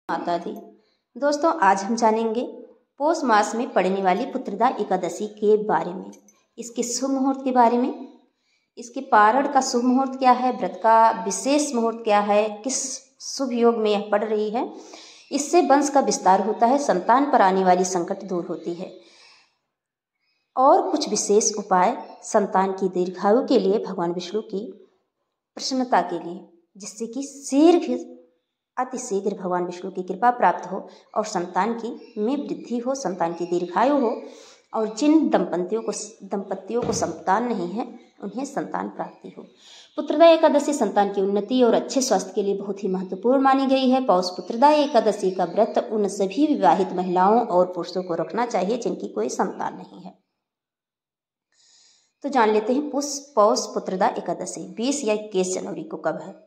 माता दी। दोस्तों, आज हम जानेंगे पौष मास में पड़ने वाली पुत्रदा एकादशी के बारे में, इसके शुभ मुहूर्त के बारे में, इसके पारण का शुभ मुहूर्त क्या है, व्रत का विशेष मुहूर्त क्या है, किस शुभ योग में यह पड़ रही है। इससे वंश का विस्तार होता है, संतान पर आने वाली संकट दूर होती है और कुछ विशेष उपाय संतान की दीर्घायु के लिए, भगवान विष्णु की प्रसन्नता के लिए, जिससे कि अतिशीघ्र भगवान विष्णु की कृपा प्राप्त हो और संतान की में वृद्धि हो, संतान की दीर्घायु हो और जिन दंपतियों को संतान नहीं है उन्हें संतान प्राप्ति हो। पुत्रदा एकादशी संतान की उन्नति और अच्छे स्वास्थ्य के लिए बहुत ही महत्वपूर्ण मानी गई है। पौष पुत्रदा एकादशी का व्रत उन सभी विवाहित महिलाओं और पुरुषों को रखना चाहिए जिनकी कोई संतान नहीं है। तो जान लेते हैं पौष पुत्रदा एकादशी 20 या 21 जनवरी को कब है।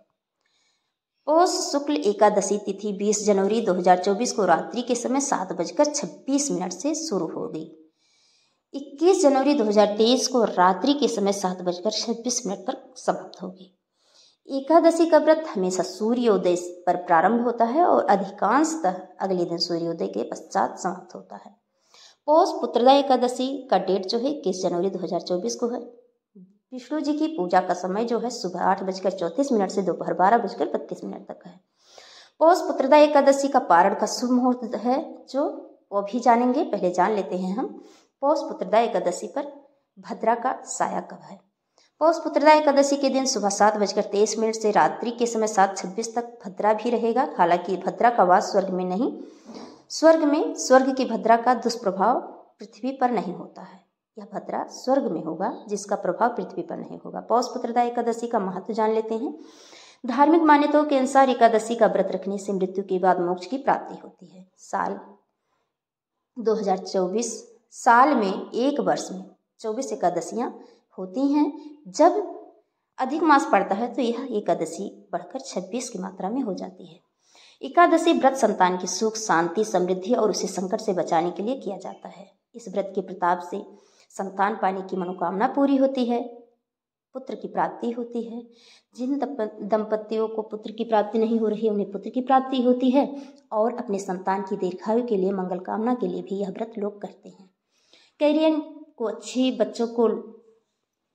पौष शुक्ल एकादशी तिथि 20 जनवरी 2024 को रात्रि के समय 7:26 से शुरू हो गई। 21 जनवरी 2023 को रात्रि के समय 7:26 पर समाप्त होगी। एकादशी का व्रत हमेशा सूर्योदय पर प्रारंभ होता है और अधिकांशतः अगले दिन सूर्योदय के पश्चात समाप्त होता है। पौष पुत्रदा एकादशी का डेट जो है 21 जनवरी 2024 को है। विष्णु जी की पूजा का समय जो है सुबह 8:34 से दोपहर 12:32 तक है। पौष पुत्रदा एकादशी का पारण का शुभ मुहूर्त है जो वो भी जानेंगे। पहले जान लेते हैं हम पौष पुत्रदा एकादशी पर भद्रा का साया कब है। पौष पुत्रदा एकादशी के दिन सुबह 7:23 से रात्रि के समय 7:26 तक भद्रा भी रहेगा। हालांकि भद्रा का वास स्वर्ग में नहीं, स्वर्ग की भद्रा का दुष्प्रभाव पृथ्वी पर नहीं होता है। यह भद्रा स्वर्ग में होगा जिसका प्रभाव पृथ्वी पर नहीं होगा। पौष पुत्रदा एकादशी का महत्व जान लेते हैं। धार्मिक मान्यताओं के अनुसार एकादशी का व्रत रखने से मृत्यु के बाद मोक्ष की प्राप्ति होती है। साल 2024 साल में एक वर्ष में 24 एकादशियां होती हैं। जब अधिक मास पड़ता है तो यह एकादशी बढ़कर 26 की मात्रा में हो जाती है। एकादशी व्रत संतान की सुख, शांति, समृद्धि और उसे संकट से बचाने के लिए किया जाता है। इस व्रत के प्रताप से संतान पाने की मनोकामना पूरी होती है, पुत्र की प्राप्ति होती है। जिन दंपतियों को पुत्र की प्राप्ति नहीं हो रही है उन्हें पुत्र की प्राप्ति होती है और अपने संतान की दीर्घायु के लिए, मंगल कामना के लिए भी यह व्रत लोग करते हैं। बच्चों को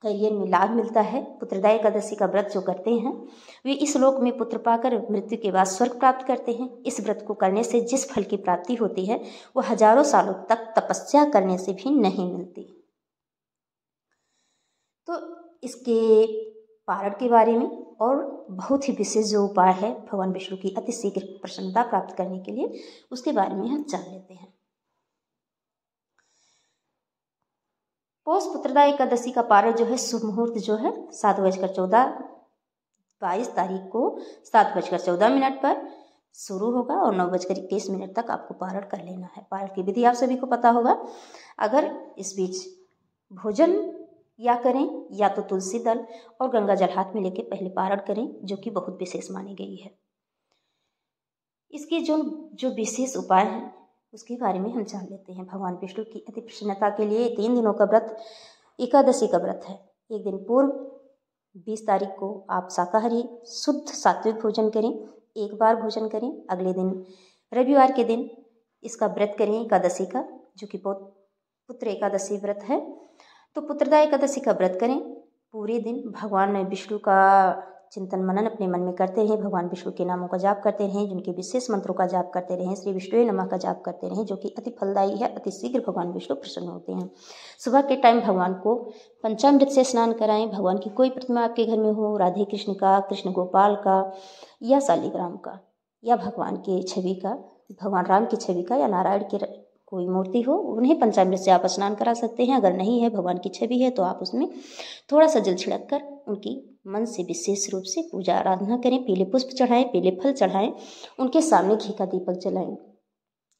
करियर में लाभ मिलता है। पुत्रदा एकादशी का व्रत जो करते हैं वे इस लोक में पुत्र पाकर मृत्यु के बाद स्वर्ग प्राप्त करते हैं। इस व्रत को करने से जिस फल की प्राप्ति होती है वह हजारों सालों तक तपस्या करने से भी नहीं मिलती। तो इसके पारण के बारे में और बहुत ही विशेष जो उपाय है भगवान विष्णु की अतिशीघ्र प्रसन्नता प्राप्त करने के लिए, उसके बारे में हम जान लेते हैं। पौष पुत्रदा एकादशी का पारण जो है शुभ मुहूर्त जो है 22 तारीख को 7:14 पर शुरू होगा और 9:21 तक आपको पारण कर लेना है। पारण की विधि आप सभी को पता होगा। अगर इस बीच भोजन या करें या तो तुलसी दल और गंगा जल हाथ में लेके पहले पारण करें, जो कि बहुत विशेष मानी गई है। इसके जो विशेष उपाय हैं उसके बारे में हम जान लेते हैं। भगवान विष्णु की अति प्रसन्नता के लिए 3 दिनों का व्रत एकादशी का व्रत है। एक दिन पूर्व 20 तारीख को आप शाकाहारी शुद्ध सात्विक भोजन करें, एक बार भोजन करें। अगले दिन रविवार के दिन इसका व्रत करें एकादशी का, जो कि पुत्र एकादशी व्रत है। तो पुत्रदा एकादशी का व्रत करें। पूरे दिन भगवान विष्णु का चिंतन मनन अपने मन में करते रहें, भगवान विष्णु के नामों का जाप करते रहें, जिनके विशेष मंत्रों का जाप करते रहें, श्री विष्णु नमः का जाप करते रहें, जो कि अति फलदायी है। अति शीघ्र भगवान विष्णु प्रसन्न होते हैं। सुबह के टाइम भगवान को पंचामृत से स्नान कराएं। भगवान की कोई प्रतिमा आपके घर में हो, राधे कृष्ण का, कृष्ण गोपाल का या शालिग्राम का या भगवान की छवि का, भगवान राम की छवि का या नारायण की कोई मूर्ति हो, उन्हें पंचामृत से आप स्नान करा सकते हैं। अगर नहीं है, भगवान की छवि है, तो आप उसमें थोड़ा सा जल छिड़क कर उनकी मन से विशेष रूप से पूजा आराधना करें। पीले पुष्प चढ़ाएं, पीले फल चढ़ाएं, उनके सामने घी का दीपक जलाएं।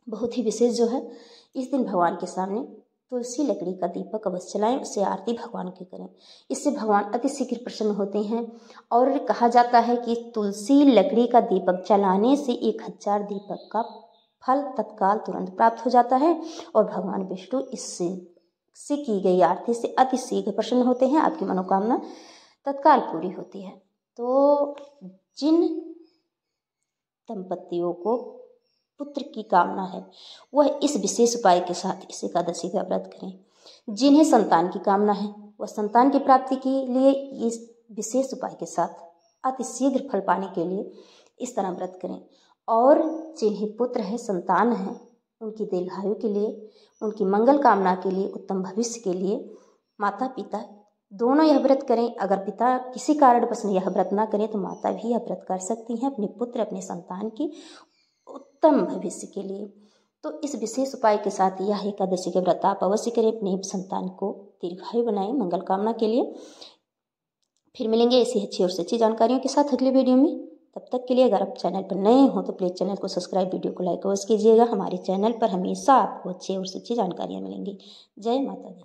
बहुत ही विशेष जो है इस दिन भगवान के सामने तुलसी लकड़ी का दीपक अवश्य जलाएं, उससे आरती भगवान की करें। इससे भगवान अति शीघ्र प्रसन्न होते हैं और कहा जाता है कि तुलसी लकड़ी का दीपक जलाने से 1000 दीपक का फल तत्काल तुरंत प्राप्त हो जाता है और भगवान विष्णु इससे की गई आरती से अति शीघ्र प्रसन्न होते हैं। आपकी मनोकामना तत्काल पूरी होती है। तो जिन दंपतियों को पुत्र की कामना है वह इस विशेष उपाय के साथ इस एकादशी का व्रत करें। जिन्हें संतान की कामना है वह संतान की प्राप्ति के लिए इस विशेष उपाय के साथ अति शीघ्र फल पाने के लिए इस तरह व्रत करें। और जिन्हें पुत्र है, संतान है, उनकी दीर्घायु के लिए, उनकी मंगल कामना के लिए, उत्तम भविष्य के लिए माता पिता दोनों यह व्रत करें। अगर पिता किसी कारणवश यह व्रत ना करें तो माता भी यह व्रत कर सकती हैं अपने पुत्र, अपने संतान की उत्तम भविष्य के लिए। तो इस विशेष उपाय के साथ यह एकादशी के व्रत आप अवश्य करें, अपने संतान को दीर्घायु बनाएं मंगल कामना के लिए। फिर मिलेंगे ऐसी अच्छी और सच्ची जानकारियों के साथ अगले वीडियो में। तब तक के लिए अगर आप चैनल पर नए हो तो प्लीज़ चैनल को सब्सक्राइब, वीडियो को लाइक अवश्य कीजिएगा। हमारे चैनल पर हमेशा आपको अच्छी और सच्ची जानकारियाँ मिलेंगी। जय माता दी।